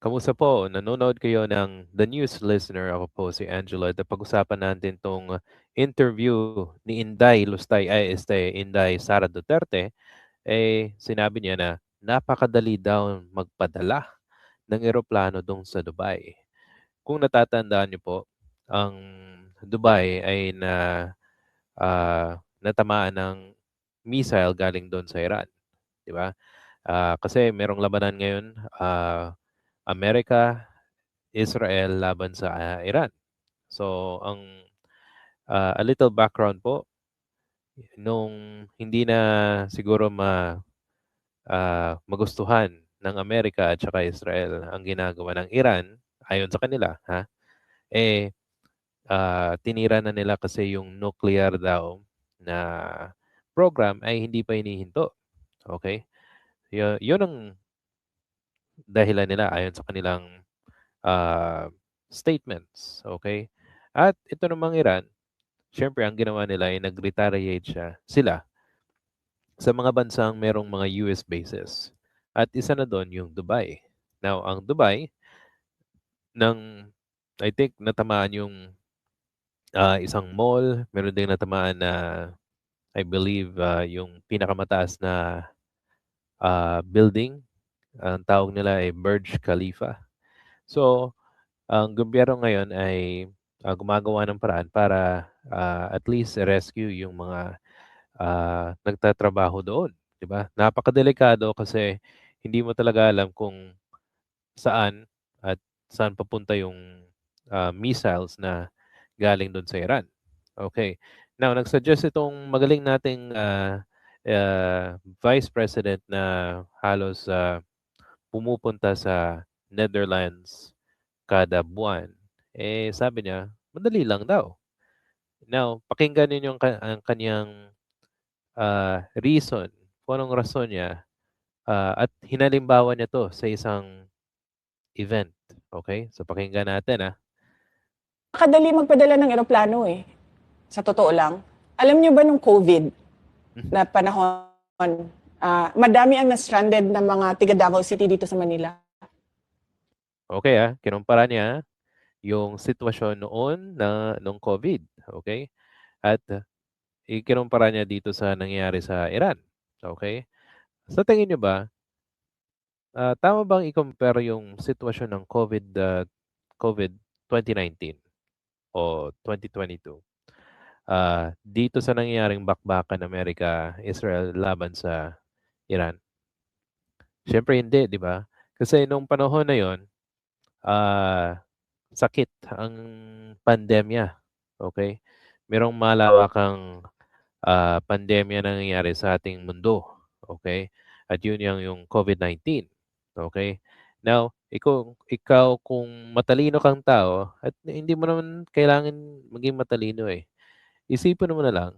Kamusta po? Nanonood kayo ng The News Listener. Ako po si Angelo. At pag-usapan natin tong interview ni Inday Lustay, Inday Sara Duterte. Sinabi niya na napakadali daw magpadala ng eroplano dong sa Dubai. Kung natatandaan niyo po, ang Dubai ay natamaan ng missile galing doon sa Iran, di ba? Kasi merong labanan ngayon, Amerika, Israel laban sa Iran. So, a little background po, nung hindi na siguro magustuhan ng Amerika at saka Israel ang ginagawa ng Iran, ayon sa kanila, eh, tinira na nila kasi yung nuclear daw na program ay hindi pa hinihinto. Okay? Yun ang dahilan nila ayon sa kanilang ah, statements. Okay? At ito namang Iran, syempre ang ginawa nila ay nag-retaliate sila sa mga bansang merong mga US bases. At isa na doon yung Dubai. Now, ang Dubai, ng, I think, natamaan yung isang mall. Meron ding natamaan na, I believe, yung pinakamataas na building. Ang tawag nila ay Burj Khalifa. So, ang gobyerno ngayon ay gumagawa ng paraan para at least rescue yung mga nagtatrabaho doon, 'di ba? Napakadelikado kasi hindi mo talaga alam kung saan at saan papunta yung missiles na galing doon sa Iran. Okay. Now, nag-suggest itong magaling nating Vice President na halos pumupunta sa Netherlands kada buwan. Sabi niya, madali lang daw. Now, pakinggan niyo ang kanyang reason, kung anong rason niya, at hinalimbawa niya 'to sa isang event. Okay? So, pakinggan natin. Kadali magpadala ng eroplano eh. Sa totoo lang. Alam niyo ba nung COVID na panahon, madami ang na-stranded na mga tiga Davao City dito sa Manila. Okay, kinumpara niya yung sitwasyon noon nung COVID. Okay? At ikinumpara niya dito sa nangyayari sa Iran. Okay? Sa tingin niyo ba, tama bang i-compare yung sitwasyon ng COVID 2019 o 2022 dito sa nangyayaring bakbakan Amerika-Israel laban sa Iran? Siyempre hindi, di ba? Kasi nung panahon na yon, ah, sakit ang pandemya. Okay? Merong malawakang pandemya na nangyayari sa ating mundo. Okay? At yun yung COVID-19. Okay? Now, ikaw kung matalino kang tao, at hindi mo naman kailangan maging matalino eh. Isipin mo na lang,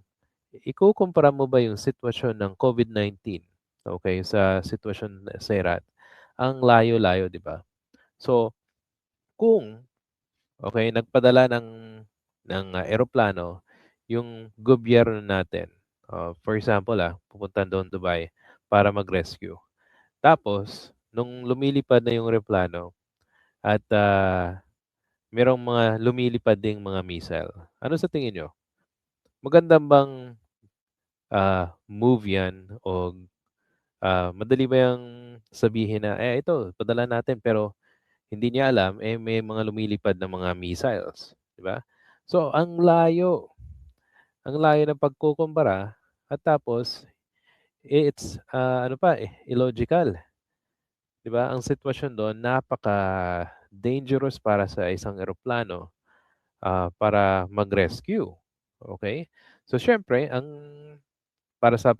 ikukumpara mo ba yung sitwasyon ng COVID-19, okay, sa sitwasyon sa Iran? Ang layo-layo, di ba? So, kung okay, nagpadala ng eroplano yung gobyerno natin. For example, pupunta doon Dubai para mag-rescue. Tapos, nung lumilipad na yung eroplano at merong mga lumilipad ding mga missile. Ano sa tingin nyo? Maganda bang move yan o madali ba yung sabihin na, ito, padala natin pero hindi niya alam, may mga lumilipad na mga missiles. Di ba? So, ang layo ng pagkukumpara at tapos, it's, illogical. Di ba? Ang sitwasyon doon, napaka-dangerous para sa isang eroplano para mag-rescue. Okay? So, syempre, para sa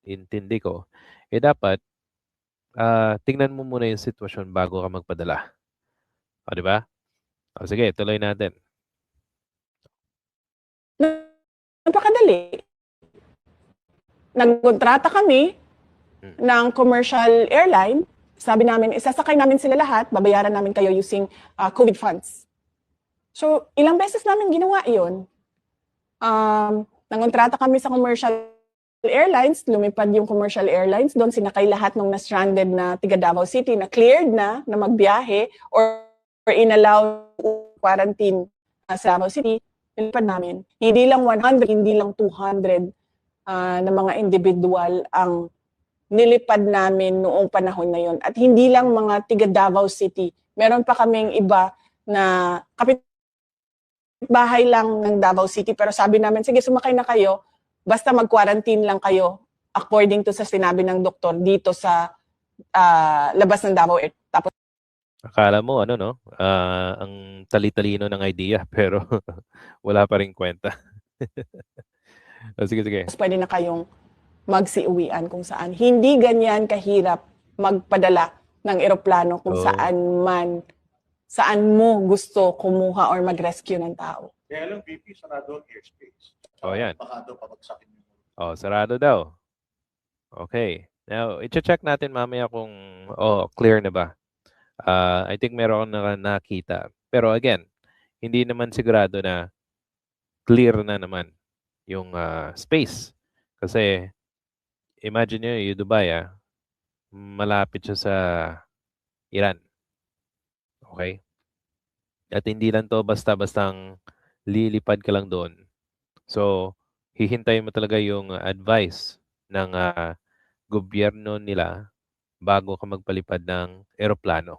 intindi ko, dapat tingnan mo muna yung sitwasyon bago ka magpadala. O, di ba? O, sige, tuloy natin. Napakadali. Nagkontrata kami ng commercial airline. Sabi namin, isasakay namin sila lahat, babayaran namin kayo using COVID funds. So, ilang beses namin ginawa iyon. Nangontrata kami sa commercial airlines, lumipad yung commercial airlines doon, sinakay lahat ng na-stranded na tiga Davao City na cleared na magbiyahe or inallow quarantine sa Davao City, nilipad namin. Hindi lang 100, hindi lang 200 na mga individual ang nilipad namin noong panahon na yon. At hindi lang mga tiga Davao City. Meron pa kaming iba na kapitbahay lang ng Davao City, pero sabi namin, sige, sumakay na kayo, basta mag-quarantine lang kayo according to sa sinabi ng doktor dito sa labas ng Davao. Tapos Akala mo ano 'no, ang tali-talino ng idea pero wala pa ring kwenta. Sige, sige. pwede na kayong magsiuwian kung saan. Hindi ganyan kahirap magpadala ng eroplano kung Oo. saan mo gusto kumuha or mag-rescue ng tao. Kaya lang, VP, sarado ang airspace. Oh, yan. Baka daw pabagsakin yung Oh, sarado daw. Okay. Now, i-check natin mamaya kung clear na ba. I think meron akong nakita. Pero again, hindi naman sigurado na clear na naman yung space. Kasi imagine nyo yung Dubai, malapit siya sa Iran. Okay? At hindi lang to basta-bastang lilipad ka lang doon. So, hihintayin mo talaga yung advice ng gobyerno nila bago ka magpalipad ng eroplano.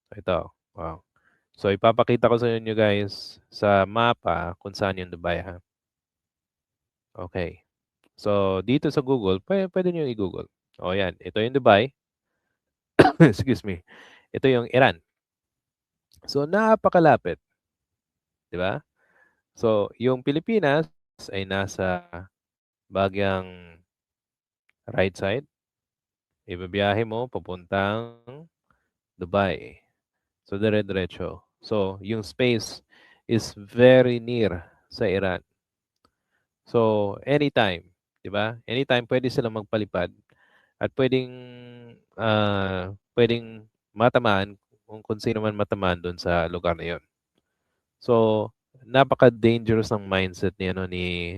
Ito. Wow. So, ipapakita ko sa inyo guys sa mapa kung saan yung Dubai, ha? Okay. So, dito sa Google, pwede nyo i-Google. O, yan. Ito yung Dubai. Excuse me. Ito yung Iran. So, napakalapit. Di ba? So, yung Pilipinas ay nasa bagyang right side. Ibibiyahe mo papuntang Dubai. So, dire-diretso. So, yung space is very near sa Iran. So, anytime, di ba? Anytime pwede silang magpalipad at pwedeng matamaan kung sino man matamaan doon sa lugar na yon. So, napaka-dangerous ng mindset ni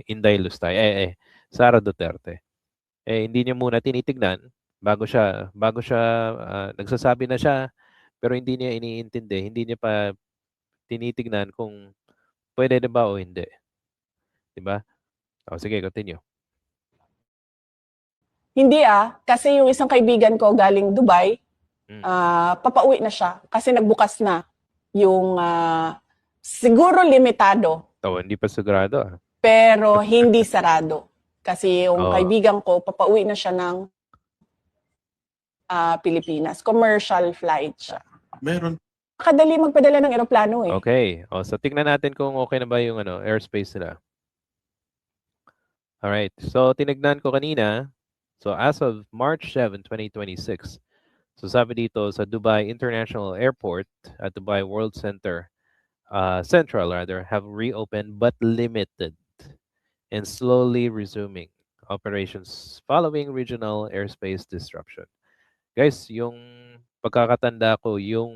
Inday Lustay, Sara Duterte. Hindi niya muna tinitignan bago siya nagsasabi na siya, pero hindi niya iniintindi, hindi niya pa tinitignan kung pwede na ba o hindi. Di ba? O, sige, continue. Hindi kasi yung isang kaibigan ko galing Dubai, Mm. papauwi na siya kasi nagbukas na yung siguro limitado Hindi pa sigurado. pero hindi sarado. Kasi yung Oo. kaibigan ko, papauwi na siya ng Pilipinas. Commercial flight siya. Meron. Kadali magpadala ng eroplano eh. Okay. So tignan natin kung okay na ba yung airspace nila. Alright. So tinignan ko kanina. So as of March 7, 2026, so sabi dito sa Dubai International Airport at Dubai World Center, Central rather, have reopened but limited and slowly resuming operations following regional airspace disruption. Guys, yung pagkakatanda ko, yung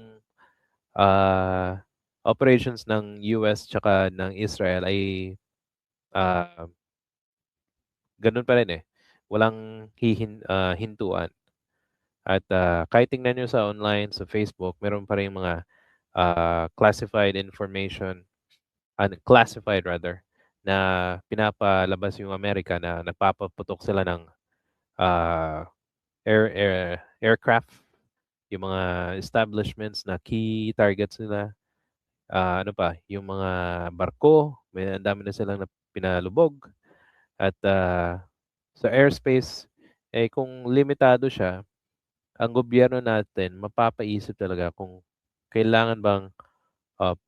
operations ng US tsaka ng Israel ay ganun pa rin Walang hintuan. At kahit tingnan nyo sa online, sa Facebook, meron pa rin mga classified information, unclassified rather, na pinapalabas yung Amerika na nagpapaputok sila ng aircraft, yung mga establishments na key targets nila, yung mga barko, ang dami na silang pinalubog. At sa airspace, kung limitado siya, ang gobyerno natin mapapaisip talaga kung kailangan bang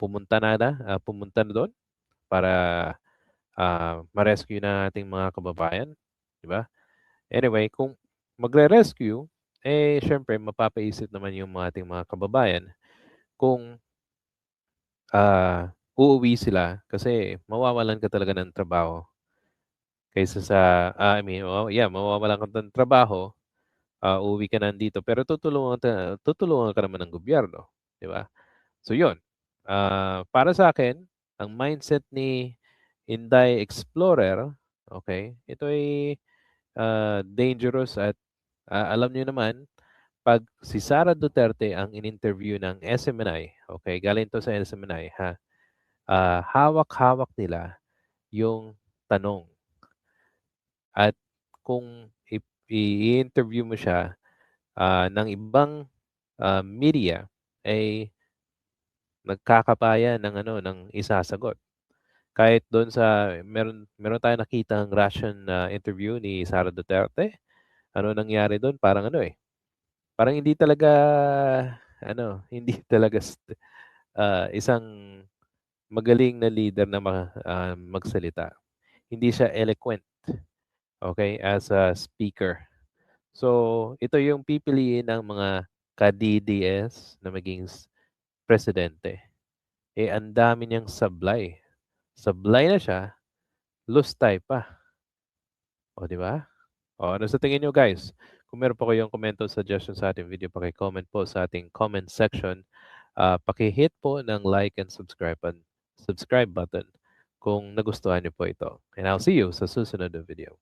pumunta na doon para ma-rescue na ating mga kababayan, di ba? Anyway, kung magre-rescue, syempre mapapaisip naman yung ating mga kababayan kung uuwi sila kasi mawawalan ka talaga ng trabaho. Kaysa sa, mawawalan ka ng trabaho, uuwi ka nandito, pero tutulungan ka naman ng gobyerno, di ba? So yun, para sa akin, ang mindset ni Inday Explorer, okay, ito ay dangerous at alam niyo naman, 'pag si Sara Duterte ang in-interview ng SMNI, okay, galing 'to sa SMNI ha, hawak-hawak nila yung tanong at kung i-interview mo siya, ng ibang, media, ay nagkakapaya ng ano, ng isasagot. Kahit do'n sa meron tayong nakitang Russian na interview ni Sara Duterte. Ano nangyari do'n parang ano, parang hindi talaga ano, hindi talaga isang magaling na leader na magsalita. Hindi siya eloquent, okay, as a speaker. So, ito yung pipiliin ng mga ka-DDS na maging presidente. Ang dami niyang sablay. Sablay na siya, lustay pa. O, di ba? O, ano sa tingin niyo guys? Kung meron po kayong comment o suggestion sa ating video, paki-comment po sa ating comment section. Paki-hit po ng like and subscribe button kung nagustuhan niyo po ito. And I'll see you sa susunod na video.